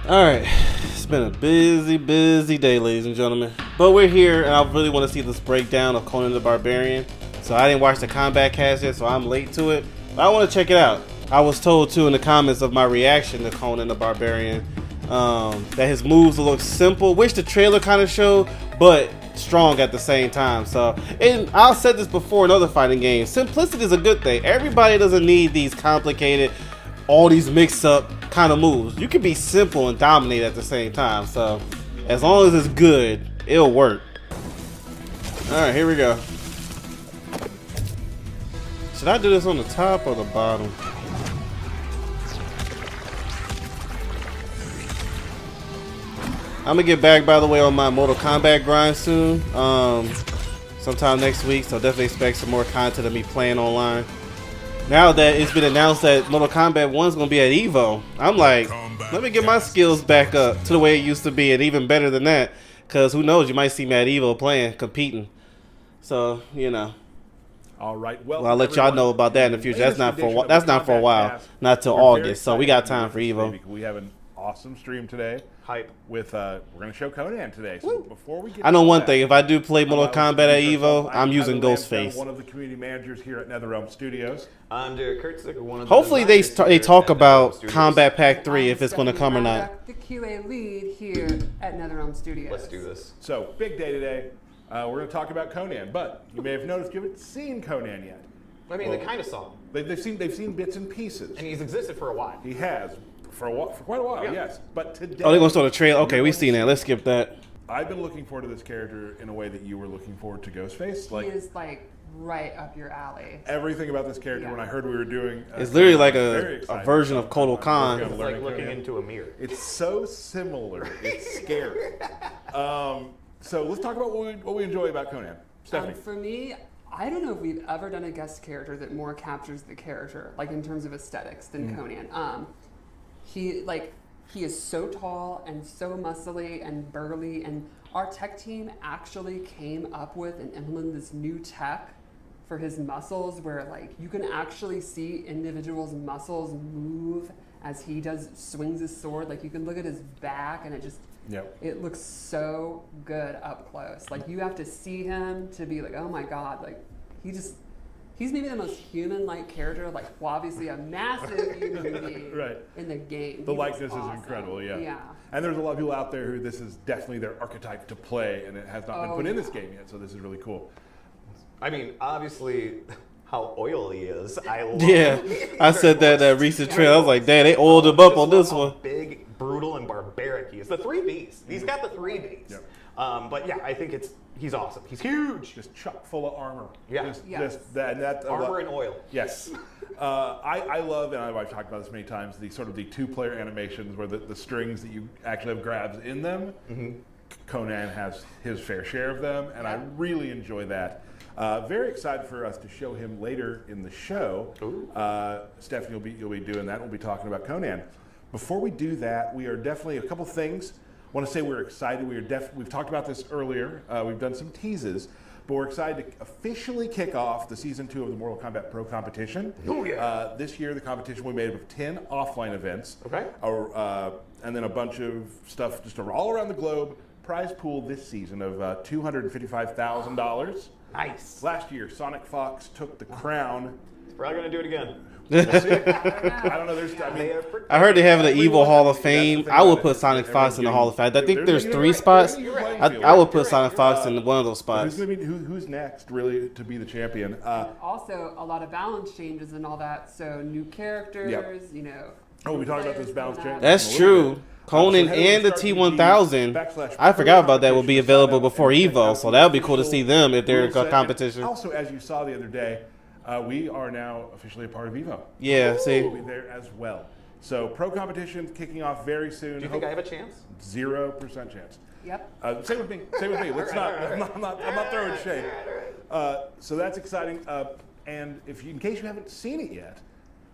All right, it's been a busy day, ladies and gentlemen. But we're here, and I really want to see this breakdown of Conan the Barbarian. So I didn't watch the Kombat cast yet, so I'm late to it. But I want to check it out. I was told too in the comments of my reaction to Conan the Barbarian that his moves look simple, which the trailer kind of showed, but strong at the same time. So, and I've said this before in other fighting games, simplicity is a good thing. Everybody doesn't need these complicated, all these mix up kind of moves. You can be simple and dominate at the same time. So as long as it's good, it'll work. Alright, here we go. Should I do this on the top or the bottom? I'm gonna get back, by the way, on my Mortal Kombat grind soon, sometime next week, so definitely expect some more content of me playing online. Now that it's been announced that Mortal Kombat 1 is going to be at EVO, I'm like, let me get my skills back up to the way it used to be, and even better than that, because who knows, you might see me at EVO playing, competing. So, you know. All right. Well, I'll let y'all know about that in the future. That's not for a while, not till August. So we got time for EVO. We have an awesome stream today. Hype. With we're going to show Conan today. So before we get I know one thing. If I do play Mortal Kombat at EVO, I'm using Ghostface. One of the community managers here at NetherRealm Studios. I'm Derek Kurtzik, one of the Hopefully they talk about Combat Pack 3 if it's going to come or not. The QA lead here at NetherRealm Studios. Let's do this. So big day today. We're going to talk about Conan, but you may have noticed you haven't seen Conan yet. I mean, they kind of saw him. They've seen bits and pieces. And he's existed for a while. He has. For quite a while, Yeah. yes. But today... Oh, they're going to start a trail? Okay, we've seen that. Let's skip that. I've been looking forward to this character in a way that you were looking forward to Ghostface. He is like right up your alley. Everything about this character, when I heard we were doing... It's literally like a version of Kotal Khan. It's like looking into a mirror. It's so similar. It's scary. So let's talk about what we enjoy about Conan. Stephanie. For me, I don't know if we've ever done a guest character that more captures the character, like in terms of aesthetics, than Conan. He is so tall and so muscly and burly, and our tech team actually came up with and implemented this new tech for his muscles where like you can actually see individuals' muscles move as he swings his sword. Like you can look at his back and it looks so good up close. Like you have to see him to be like, oh my God, like he's maybe the most human-like character, like obviously a massive human being in the game. The likeness is incredible, yeah. And there's a lot of people out there who this is definitely their archetype to play, and it has not been put in this game yet, so this is really cool. I mean, obviously, how oily he is. I love I said that at recent trailer. I was like, damn, they oiled him up on this one. Big, brutal, and barbaric he is. The 3 Bs. He's got the 3 Bs. Yep. But yeah, I think he's awesome. He's huge. Just chock full of armor. Yeah. Armor and oil. Yes. I love, and I've talked about this many times, the sort of the 2-player animations where the strings that you actually have grabs in them. Conan has his fair share of them, and I really enjoy that. Very excited for us to show him later in the show. Stephanie, you'll be doing that. We'll be talking about Conan. Before we do that, we are definitely a couple things. I want to say we're excited. We've talked about this earlier. We've done some teases, but we're excited to officially kick off the season 2 of the Mortal Kombat Pro competition. Oh yeah! This year, the competition will be made up of 10 offline events. Okay. And then a bunch of stuff just all around the globe. Prize pool this season of $255,000. Nice. Last year, Sonic Fox took the crown. He's probably gonna do it again. We'll see. I don't know. I heard they have an Evil Hall of Fame. I would put Sonic Fox in the Hall of Fame. I think there's 3 spots. I would put Sonic Fox in one of those spots. Who's next, really, to be the champion? Also, a lot of balance changes and all that. So new characters, you know. Oh, we talked about this balance change. That's true. Conan and the T1000, I forgot about that, will be available before EVO, so that would be cool to see them if they're in a competition. Also, as you saw the other day, we are now officially a part of EVO. Yeah, see. We'll be there as well. So pro competition kicking off very soon. Do you think I have a chance? 0% chance. Yep. Same with me. Let's not. I'm not throwing shade. So that's exciting. And in case you haven't seen it yet,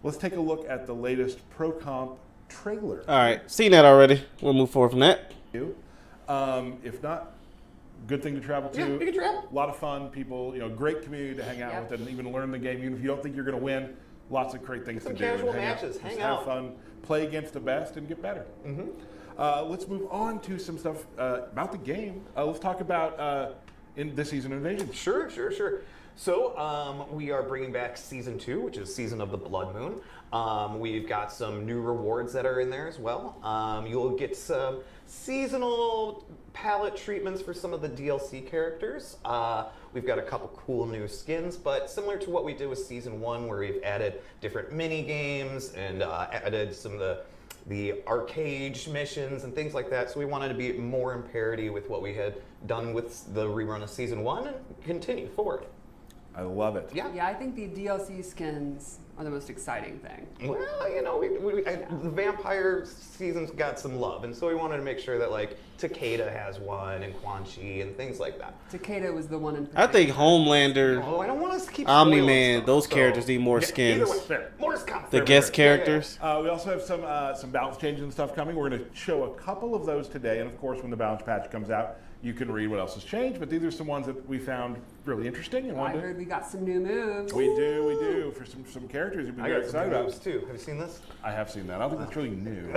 let's take a look at the latest pro comp trailer. All right, seen that already. We'll move forward from that. If not, good thing to travel to. Yeah, you can travel. A lot of fun, people, great community to hang out with and even learn the game. Even if you don't think you're going to win, lots of great things to do. Casual matches, hang out. Have fun, play against the best, and get better. Let's move on to some stuff about the game. Let's talk about in this season of Invasion. Sure. So we are bringing back Season 2, which is Season of the Blood Moon. We've got some new rewards that are in there as well. You'll get some seasonal palette treatments for some of the DLC characters. We've got a couple cool new skins, but similar to what we did with Season 1, where we've added different mini games and added some of the arcade missions and things like that. So we wanted to be more in parity with what we had done with the rerun of Season 1 and continue forward. I love it. Yeah. Yeah, I think the DLC skins are the most exciting thing. Well, you know, the vampire season's got some love, and so we wanted to make sure that like Takeda has one and Quan Chi and things like that. Takeda was the one in I think Homelander, Oh, I don't want us to keep Omni-Man, spoiling those stuff, characters so- need more Yeah, skins. either way, fair. More is coming. The guest characters. We also have some balance changes and stuff coming. We're going to show a couple of those today, and of course, when the balance patch comes out, you can read what else has changed. But these are some ones that we found really interesting and I wanted. heard we got some new moves. We do for some characters you'd be I very got some excited moves about. too. Have you seen this? I have seen that. I don't think that's really new.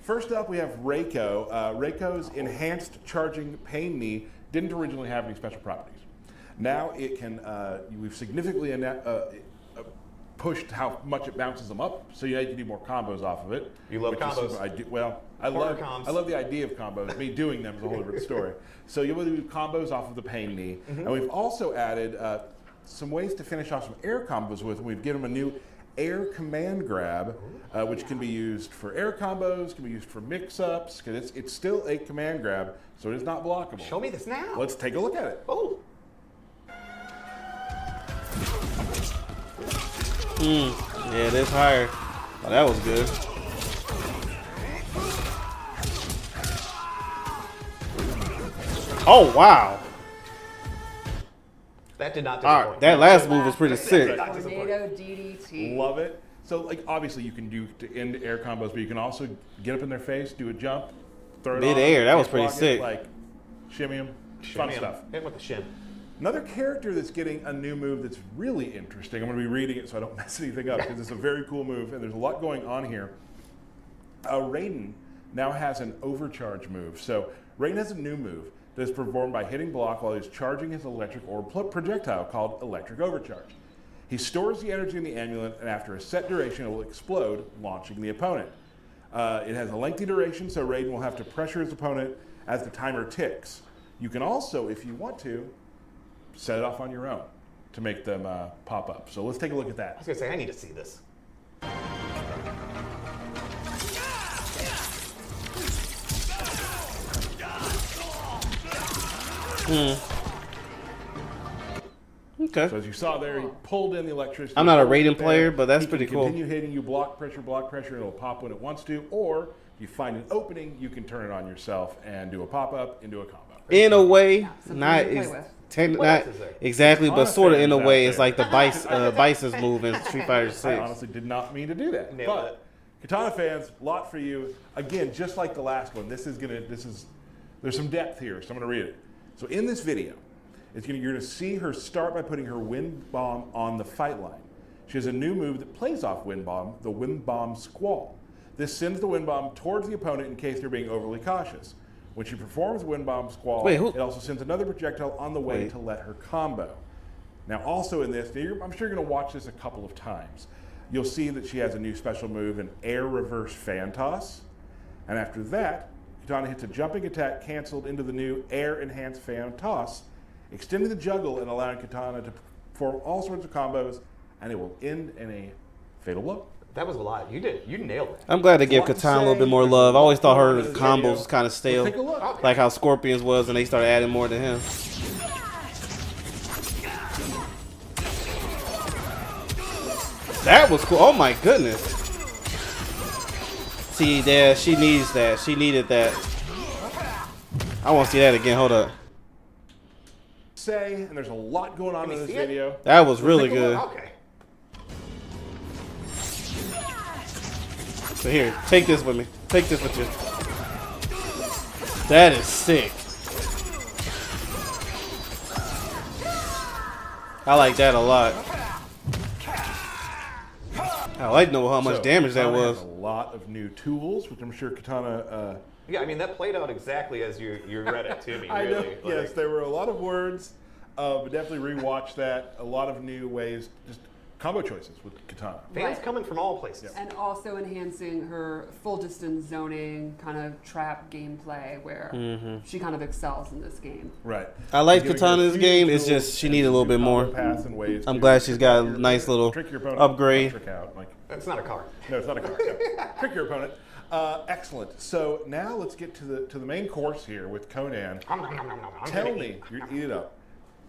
First up, we have Reiko. Reiko's enhanced charging pain knee didn't originally have any special properties. Now it can. We've significantly pushed how much it bounces them up, so you can do more combos off of it. You love which is combos. super- I do. Well, I Corner love. combs. I love the idea of combos. Me doing them is a whole different story. So you'll be able to do combos off of the pain knee, and we've also added some ways to finish off some air combos with. We've given them a new air command grab, which can be used for air combos, can be used for mix-ups, because it's still a command grab, so it is not blockable. Show me this now. Let's take a look at it. Oh. Yeah, it is higher. Oh, that was good. Oh, wow. That did not All disappoint. right, that last move was pretty sick. Tornado DDT. Love it. So, like, obviously you can do to end air combos, but you can also get up in their face, do a jump, throw it Mid-air, on, that was block pretty it, sick. Like, shimmy them, fun stuff. Hit with the shin. Another character that's getting a new move that's really interesting. I'm going to be reading it so I don't mess anything up because it's a very cool move and there's a lot going on here. Raiden now has an overcharge move. So Raiden has a new move that is performed by hitting block while he's charging his electric orb projectile called Electric Overcharge. He stores the energy in the amulet and after a set duration it will explode, launching the opponent. It has a lengthy duration, so Raiden will have to pressure his opponent as the timer ticks. You can also, if you want to, set it off on your own to make them pop up. So let's take a look at I that. was gonna say I need to see this. Okay. So as you saw there, he pulled in the electricity. I'm not a pulled it Raiden there. player, but that's He can pretty cool. Continue hitting you, block pressure, and it'll pop when it wants to. Or if you find an opening, you can turn it on yourself and do a pop-up into a combo. In a way, something not to play is with. What not else is there? exactly, but sort of in a Honestly, way, out it's there. like the Bison's move in Street Fighter I 6. honestly did not mean to do that. Nailed but it. Katana fans, lot for you. Again, just like the last one, there's some depth here, so I'm gonna read it. So in this video, you're gonna see her start by putting her wind bomb on the fight line. She has a new move that plays off wind bomb, the wind bomb squall. This sends the wind bomb towards the opponent in case they're being overly cautious. When she performs wind bomb squall, Wait, who- it also sends another projectile on the way Wait. to let her combo. Now, also in this, I'm sure you're going to watch this a couple of times. You'll see that she has a new special move, an air reverse fan toss. And after that, Katana hits a jumping attack canceled into the new air enhanced fan toss, extending the juggle and allowing Katana to perform all sorts of combos, and it will end in a fatal blow. That was a lot. You nailed it. I'm glad to give Lot to Katana a little say. bit more love. I always thought her There's a lot combos video. was kind of stale, Let's take a look. like how Scorpions was, and they started adding more to him. That was cool. Oh my goodness. See, there, she needs that. She needed that. I want to see that again. Hold up. And there's a lot going on Can in you this see it? video. That was really take a look. good. Okay. So here, take this with me. Take this with you. That is sick. I like that a lot. I like to know how much So, damage that Katana was. has a lot of new tools, which I'm sure Katana. Yeah, I mean that played out exactly as you read it to me. I know. Really. Yes, there were a lot of words, but definitely rewatch that. A lot of new ways, just combo choices with Katana. Fans Right. coming from all places. And also enhancing her full distance zoning kind of trap gameplay where she kind of excels in this game. Right. I like Giving her Katana's few game. It's tools just she and needs a little new bit more. combo paths and ways I'm to glad she's got a trick nice little trick your opponent, upgrade. not trick out. Like, That's not a card. no, it's not a card. No. Trick your opponent. Excellent. So now let's get to the main course here with Conan. Tell me, you eat it up.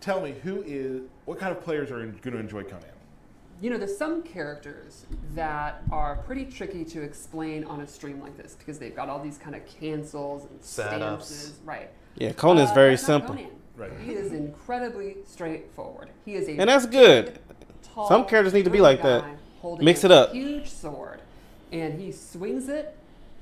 Tell me what kind of players are going to enjoy Conan? You know, there's some characters that are pretty tricky to explain on a stream like this because they've got all these kind of cancels and Setups. stances. Right. Yeah, Conan's very That's not simple. Conan. Right. He is incredibly straightforward. He is a And that's good. tall, Some characters need to be burly like that. guy holding Mix a it up. Huge sword, and he swings it,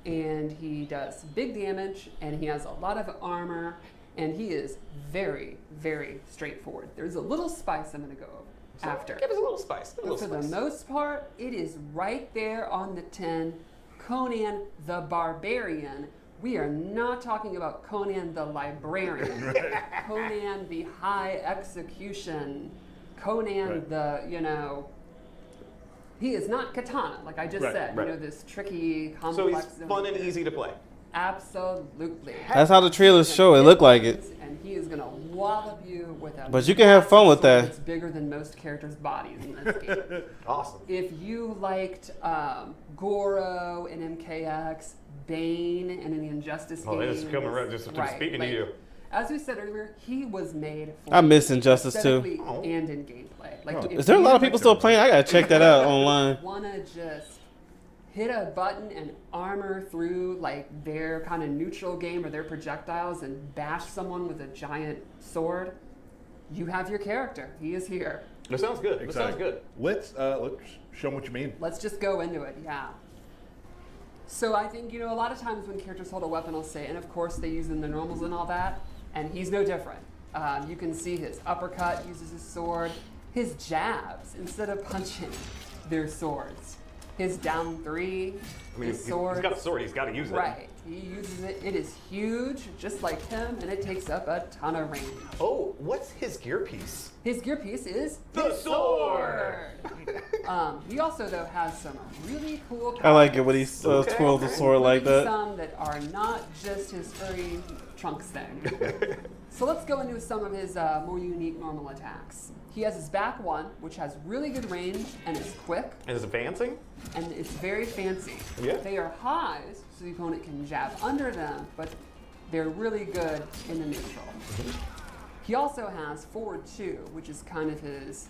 and he does big damage, and he has a lot of armor, and he is very, very straightforward. There's a little spice I'm going to go over after. Give us a little spice. But for the most part, it is right there on the tin. Conan the Barbarian. We are not talking about Conan the Librarian. Conan the High Execution. Conan Right. the, he is not Katana, like I just Right, said. right. You know, this tricky, So complex. he's fun and easy to play. Absolutely. That's how the trailers show it. Look like it. And he is going to wallop you with a But you can have fun with sword that. that's bigger than most characters' bodies in this game. Awesome. If you liked Goro in MKX, Bane in an Injustice Oh, game, it's coming right, just speaking to you. As we said earlier, he was made for I miss Injustice too. aesthetically and in gameplay. Like, Is there a lot of people still playing? I gotta check that out online. Wanna just hit a button and armor through like their kind of neutral game or their projectiles and bash someone with a giant sword? You have your character. He is here. That sounds good. That sounds Exactly. good. Let's show them what you mean. Let's just go into it, yeah. So I think, a lot of times when characters hold a weapon, I'll say, and of course they use in the normals and all that, and he's no different. You can see his uppercut uses his sword. His jabs, instead of punching, they're swords. His down three, I mean, his sword. he's got a sword. He's got to use it. Right. He uses it. It is huge, just like him, and it takes up a ton of range. Oh, what's his gear piece? His gear piece is The his sword! He also, though, has some really cool I like it when he powers. twirls the sword like that. Some that are not just his furry trunks thing. So let's go into some of his more unique normal attacks. He has his back one, which has really good range and is quick, And is advancing? and it's very fancy. Yeah. They are highs, so the opponent can jab under them, but they're really good in the neutral. He also has forward two, which is kind of his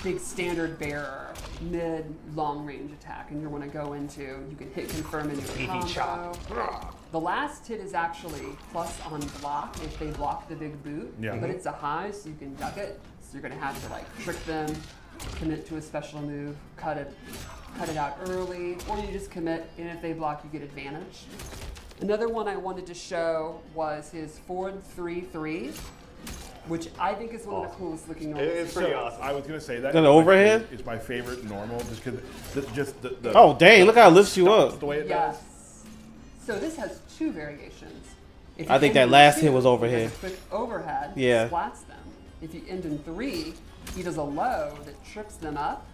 big standard bearer, mid long range attack, and you want to go into, you can hit confirm into a Beefy combo. chop. The last hit is actually plus on block if they block the big boot, Yeah. but it's a high, so you can duck it. So you're gonna have to like trick them, commit to a special move, cut it out early, or you just commit, and if they block, you get advantage. Another one I wanted to show was his forward 3-3, which I think is one of the coolest looking normals. It's pretty awesome. I was gonna say that. An overhead? Is my favorite normal, just because the Oh dang! Look how it lifts you up. the way it Yes. does. So this has two variations. If I you think end that in last two, hit was he overhead. does a quick overhead, Yeah. splats them. If you end in 3, he does a low that trips them up,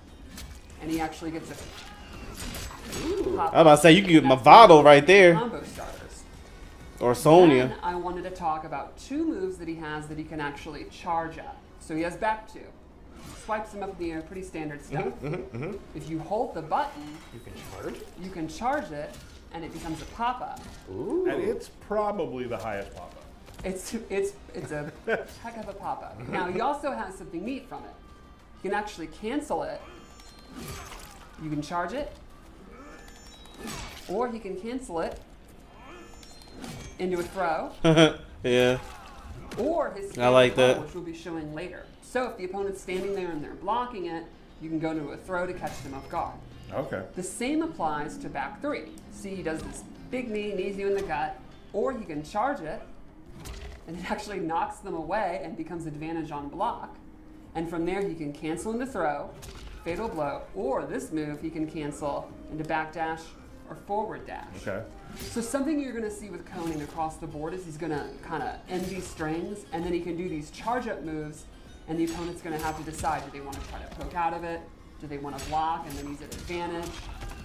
and he actually gets a. Pop I was about to say, you can get That's Movado one of the right there. Combo starters. Or Sonya. Then I wanted to talk about two moves that he has that he can actually charge up. So he has back two. Swipes them up in the air, pretty standard stuff. If you hold the button, You can charge? you can charge it, and it becomes a pop-up. Ooh. And it's probably the highest pop-up. It's a heck of a pop-up. Now he also has something neat from it. You can actually cancel it. You can charge it, or he can cancel it into a throw, Yeah. or his I like throw, that. which we'll be showing later. So if the opponent's standing there and they're blocking it, you can go to a throw to catch them off guard. Okay. The same applies to back three. See, he does this big knee, knees you in the gut, or he can charge it, and it actually knocks them away and becomes advantage on block. And from there, he can cancel into throw, fatal blow, or this move he can cancel into backdash or forward dash. Okay. So something you're going to see with Conan across the board is he's going to kind of end these strings, and then he can do these charge-up moves, and the opponent's going to have to decide, do they want to try to poke out of it? Do they want to block and then use an advantage?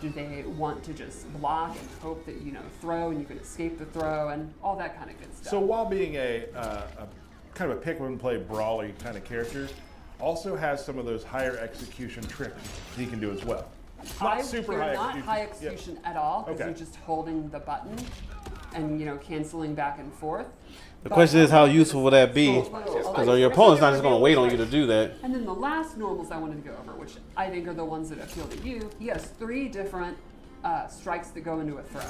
Do they want to just block and hope that, you know, throw and you can escape the throw and all that kind of good stuff. So while being a kind of a pick-up-and-play brawly kind of character, also has some of those higher execution tricks he can do as well. Not super they're high not execution. high execution at all, because Okay. you're just holding the button and, you know, canceling back and forth. The question is, how useful would that be? Because Because your opponent's not just going to wait on you to do that. And then the last normals I wanted to go over, which I think are the ones that appeal to you, he has 3 different strikes that go into a throw.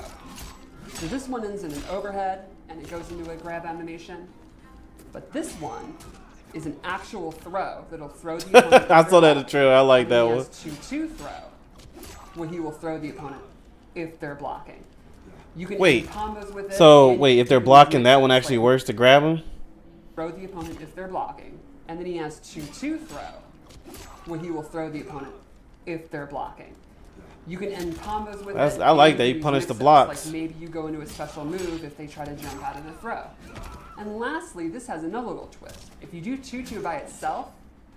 So this one ends in an overhead, and it goes into a grab animation. But this one is an actual throw that'll throw the opponent. I saw that in the trailer. I like that He one. has 2-2 throw, where he will throw the opponent if they're blocking. You can Wait, do combos with it. So, and wait, you if they're can blocking, mix that it one like actually works to grab them? throw the opponent if they're blocking, and then he has 2-2 throw, where he will throw the opponent if they're blocking. You can end combos with it. I like and that. you He can punished the mix-ups, blocks. Like maybe you go into a special move if they try to jump out of the throw. And lastly, this has another little twist. If you do 2-2 by itself,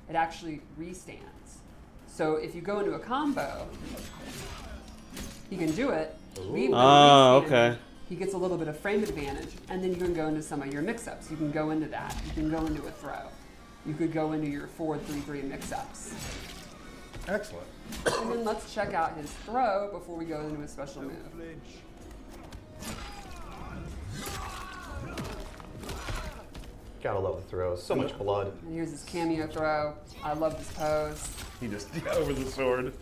it actually restands. So if you go into a combo, he can do it. Leave them Oh, restanding. okay. He gets a little bit of frame advantage, and then you can go into some of your mix-ups. You can go into that. You can go into a throw. You could go into your forward 3-3 mix-ups. Excellent. And then let's check out his throw before we go into a special move. Gotta love the throws. So much blood. And here's his cameo throw. I love this pose. He just over the sword.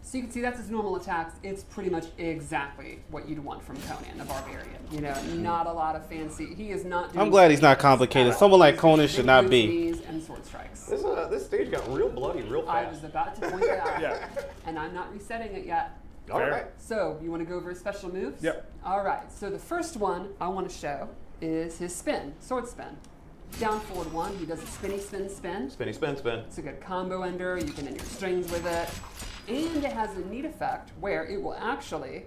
So you can see that's his normal attacks. It's pretty much exactly what you'd want from Conan the Barbarian. You know, not a lot of fancy. He is not doing I'm glad he's not fancy complicated. stuff. Someone like He's Conan just should big not moves, be. knees, and sword strikes. This stage got real bloody real I fast. was about to point that out. Yeah. And I'm not resetting it yet. All Fair. right. So, you want to go over his special moves? Yep. All right. So the first one I want to show is his spin, sword spin. Down forward 1, he does a spinny spin spin. Spinny spin spin. It's a good combo ender. You can end your strings with it. And it has a neat effect where it will actually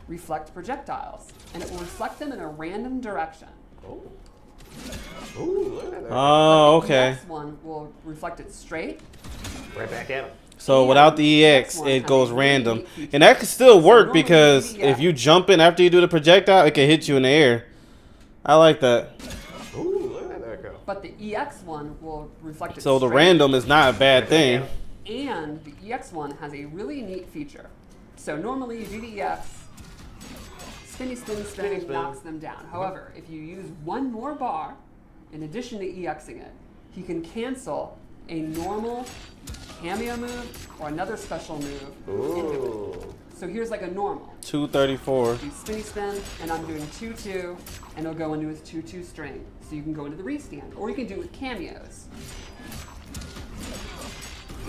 reflect projectiles. And it will reflect them in a random direction. Oh. Ooh, look at that. Oh, The okay. next one will reflect it straight. Right back at him. So And without the the EX, next one it has goes a really random. neat feature. And that could still So work normally because the if you jump in after you do the projectile, it can hit you in the air. I like that. Ooh, look at that go. But the EX one will reflect it So the straight. random is not a bad thing. And the EX one has a really neat feature. So normally you do the EX, spinny spin Spinny spin. knocks them down. However, if you use one more bar, in addition to EXing it, he can cancel a normal cameo move or another special move into it. Ooh. So here's like a normal. 234. Do spinny spin, and I'm doing 2-2, and it'll go into his 2-2 string. So you can go into the restand, or you can do it with cameos.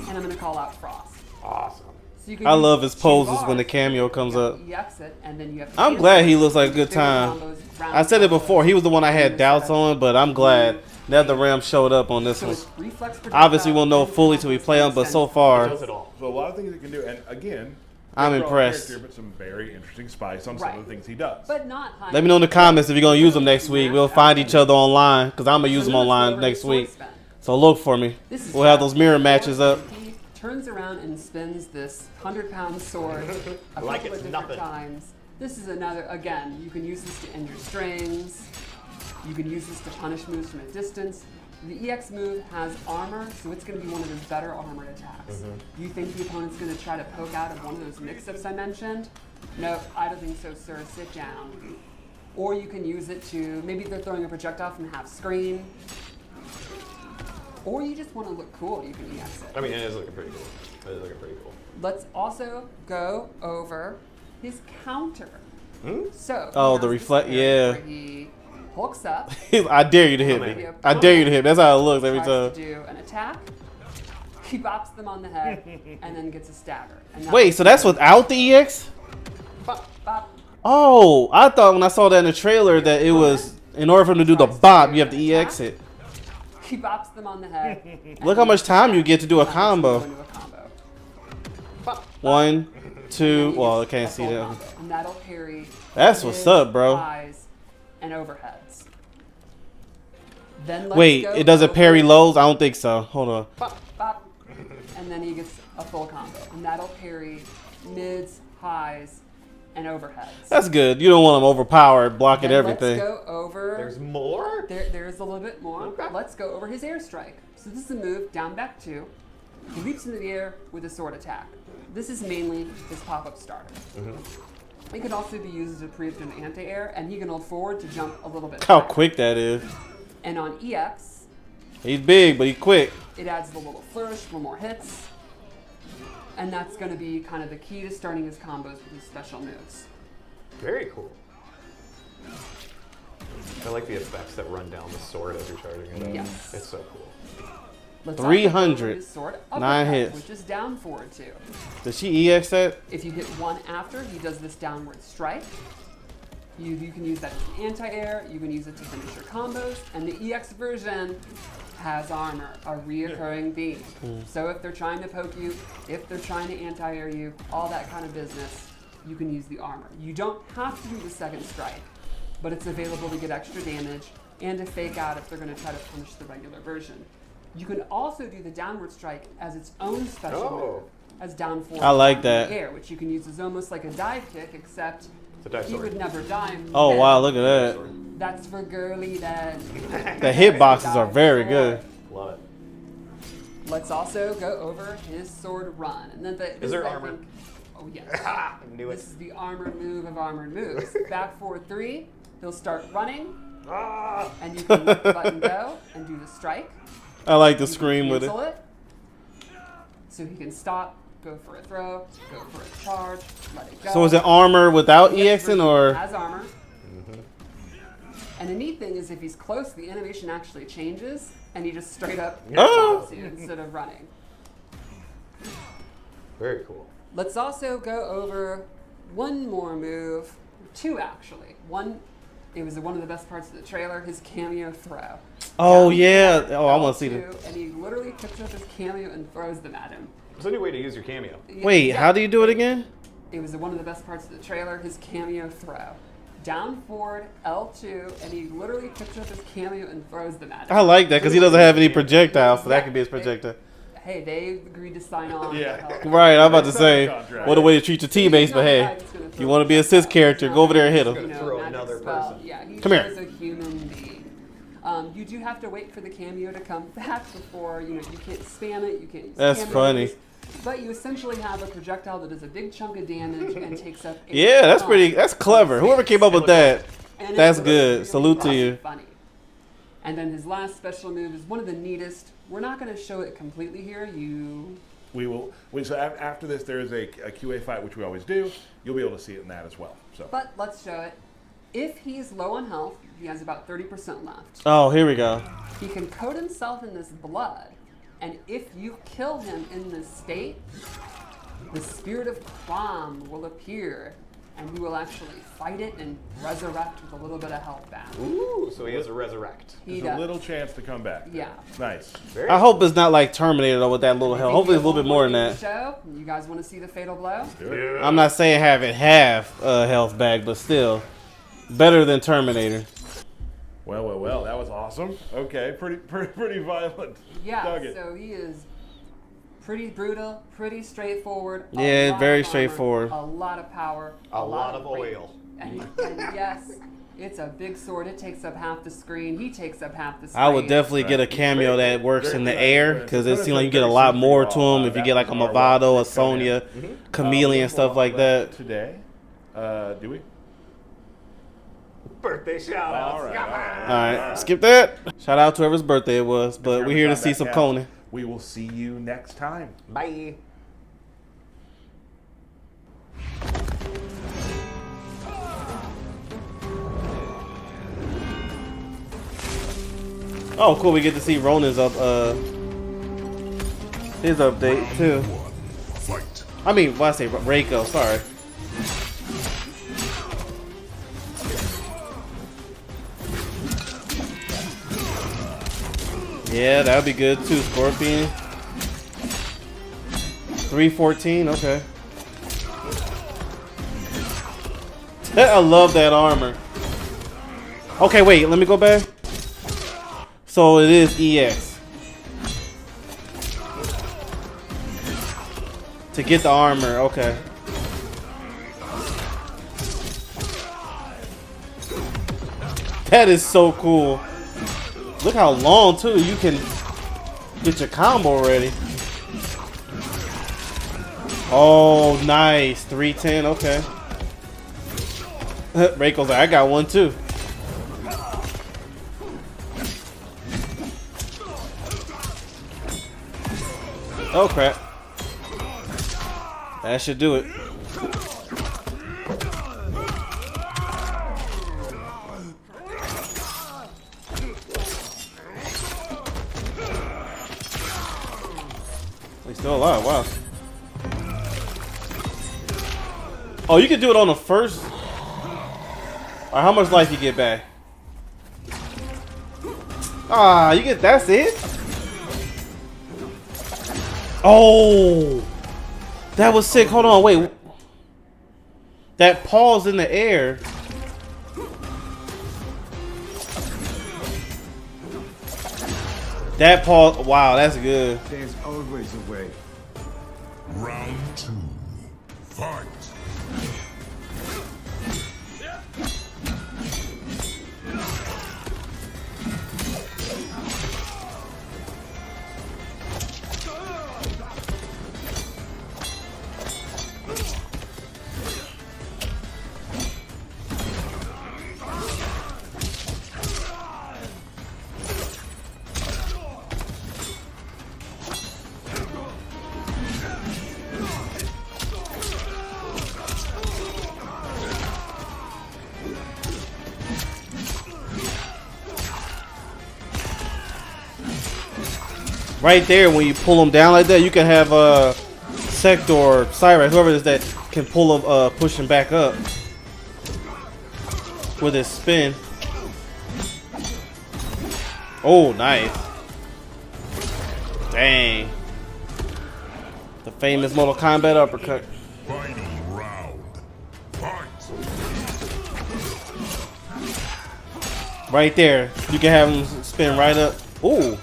And I'm going to call out Frost. Awesome. So you can I use love his 2 poses when bars. the cameo comes You up. have to EX it, and then you have to I'm cancel glad it. he looks like a good Bigger time. combos, round I said it combos, before. He was the one I had and doubts setup. on, but I'm glad NetherRealm showed up on this So one. it's reflex Obviously, we'll know projectile, fully till we play him, but so It far, does it all. So a lot of things he can do, and again, I'm overall impressed. character, but some very interesting spice on Right. some of the things he does. But not high. let me know in the comments if you're going to use them next week. We'll find each other online because I'm going to use them So now let's go online over next the sword week. spin. So look for me. This is We'll have fun. those mirror matches up. He turns around and spins this 100-pound sword a Like couple it's of different nothing. times. This is another, again, you can use this to end your strings. You can use this to punish moves from a distance. The EX move has armor, so it's going to be one of his better armored attacks. Do you think the opponent's going to try to poke out of one of those mix-ups I mentioned? Nope, I don't think so, sir. Sit down. Or you can use it to, maybe they're throwing a projectile from half screen. Or you just want to look cool, you can EX it. I mean, it is looking pretty cool. It is looking pretty cool. Let's also go over his counter. So he Oh, has the this reflect- area yeah. where he hulks up, I dare you to hit me. I dare you to hit me. That's how it looks every tries time. to do an attack, he bops them on the head, and then gets a stagger. And now- Wait, so that's without the EX? Bop, bop. Oh, I thought when I saw that in the trailer that it was, in order for him to do the bop, you have to EX it. He bops them on the head. and Look how much time you get to do a launches combo. them into a combo. Bop, 1, and 2. then he Well, I gets can't a see full that. combo, and that'll parry. That's what's mids, up, bro. highs, and overheads. Then let's Wait, go it doesn't over- parry lows? I don't think so. Hold on. Bop, bop. And then he gets a full combo. And that'll parry mids, highs, and overheads. That's good. You don't want them overpowered, blocking Then everything. Let's go over. There's more? There's a little bit more. Okay. Let's go over his airstrike. So this is a move, down, back 2. He leaps into the air with a sword attack. This is mainly his pop-up starter. It can also be used as a preemptive anti-air, and he can hold forward to jump a little bit. How higher. quick that is. And on EX, He's big, but he's quick. it adds the little flourish, a little more hits. And that's going to be kind of the key to starting his combos with his special moves. Very cool. I like the effects that run down the sword as you're charging it up. Yes. It's so cool. Let's 300. also go over his sword 9 uppercut, hits. which is down forward 2. Does she EX that? If you hit 1 after, he does this downward strike. You can use that as an anti-air, you can use it to finish your combos, and the EX version has armor, a reoccurring theme. So if they're trying to poke you, if they're trying to anti-air you, all that kind of business, you can use the armor. You don't have to do the second strike, but it's available to get extra damage and to fake out if they're going to try to punish the regular version. You can also do the downward strike as its own special move, as down forward I like in that. the air, which you can use as almost like a dive kick, except It's a dive he sword. would never die. Oh, wow, look at that. That's for girly then. The hitboxes are very good. Love it. Let's also go over his sword run. And then Is there armor? Oh yes. I knew This it. is the armored move of armored moves. Back 4-3, he'll start running, Ah! and you can let the button go and do the strike. I like the You can scream with it. cancel it. So he can stop, go for a throw, go for a charge, let it go. So is it armor without Yes, EXing or? has armor. And the neat thing is if he's close, the animation actually changes, and he just straight up Oh. stops you instead of running. Very cool. Let's also go over one more move, 2 actually. One, it was one of the best parts of the trailer, his cameo throw. Oh Down yeah. forward, Oh, I want to see L2, that. And he literally picks up his cameo and throws them at him. There's a new way to use your cameo. Wait, Yeah. how do you do it again? It was one of the best parts of the trailer, his cameo throw. Down forward, L2, and he literally picks up his cameo and throws them at him. I like that because he doesn't have any projectiles, so that could be his projectile. Hey, they agreed to sign on. Yeah. to help. Right, I'm about to say, Contract. what a way to treat your teammates, but hey, if you want to be a cis character, go over there and hit You him. know, Throw magic another spell. person. Yeah, he Come here. is a human being. You do have to wait for the cameo to come back before, you can't spam it, you can't use That's cameos, funny. But you essentially have a projectile that does a big chunk of damage and takes up 8 Yeah, that's points. that's clever. Whoever came up with that, And that's it's good. really Salute to you. Funny. And then his last special move is one of the neatest. We're not going to show it completely here. We will. So after this, there is a QA fight, which we always do. You'll be able to see it in that as well. So But let's show it. If he's low on health, he has about 30% left. Oh, here we go. He can coat himself in this blood, and if you kill him in this state, the spirit of Quam will appear, and he will actually fight it and resurrect with a little bit of health back. Ooh, so he has a resurrect. He there's a does. little chance to come back. Yeah. Nice. Very I hope it's not like Terminator though with that little health. Hopefully it's a little bit more than that. Show. You guys want to see the fatal blow? Do it. I'm not saying have it half health back, but still better than Terminator. Well. That was awesome. Okay, pretty violent. Yeah. Dug it. So he is pretty brutal, pretty straightforward. a Yeah, lot very of armor, straightforward. A lot of power. A lot of range. oil. And yes, it's a big sword. It takes up half the screen. He takes up half the screen. I would definitely get a cameo that works in the air because it seems like you get a lot more to him if you get like a Movado, a Sonya, Chameleon, stuff like that. Today, do we? Birthday shout outs. All right. All right, skip that. Shout out to whoever's birthday it was, but we're here to see some Conan. We will see you next time. Bye. Oh, cool. We get to see Ronan's his update too. Fight. I mean, well, I say Reiko. Sorry. Yeah, that would be good too. Scorpion. 314. Okay. I love that armor. Okay, wait. Let me go back. So it is EX. To get the armor. Okay. That is so cool. Look how long too. You can get your combo ready. Oh, nice. 310. Okay. Reiko's like, I got one too. Oh crap. That should do it. He's still alive. Wow. Oh, you can do it on the first. Or how much life you get back? Ah, you get. That's it. Oh, that was sick. Hold on, wait. That pause in the air. That pause. Wow, that's good. There's always a way. Round 2. Fight. Right there, when you pull them down like that, you can have Sector or Cyrus, whoever it is that can pull them, push him back up with his spin. Oh, nice. Dang. The famous Mortal Kombat uppercut. Final round. Fight. Right there, you can have him spin right up. Ooh.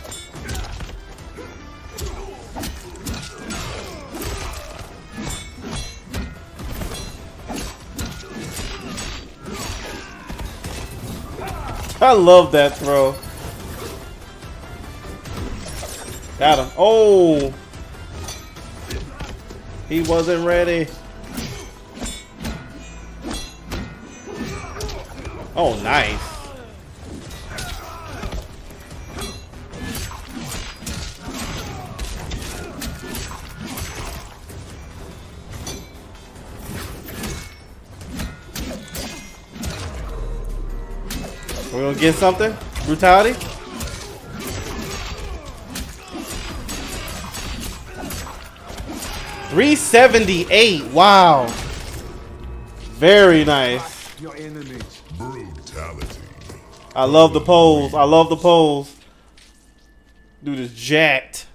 I love that throw. Got him. Oh. He wasn't ready. Oh, nice. We're gonna get something? Brutality? $378. Wow. Very nice. Your enemies. Brutality. I love the pose. I love the pose. Dude is jacked.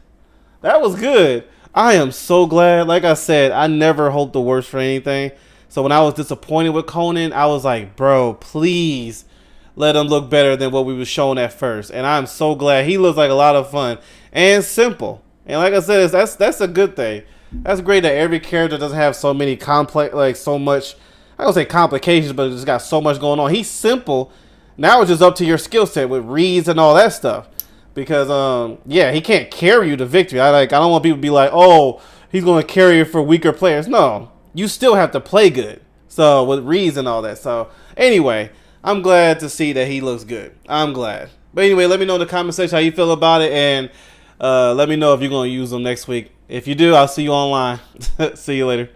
That was good. I am so glad. Like I said, I never hope the worst for anything. So when I was disappointed with Conan, I was like, bro, please let him look better than what we were shown at first. And I'm so glad. He looks like a lot of fun and simple. And like I said, that's a good thing. That's great that every character doesn't have so many complex, like so much, I don't say complications, but it's got so much going on. He's simple. Now it's just up to your skill set with reads and all that stuff. Because, yeah, he can't carry you to victory. I don't want people to be like, oh, he's going to carry you for weaker players. No, you still have to play good. So with reads and all that. So anyway, I'm glad to see that he looks good. I'm glad. But anyway, let me know in the comment section how you feel about it. And let me know if you're going to use them next week. If you do, I'll see you online. See you later.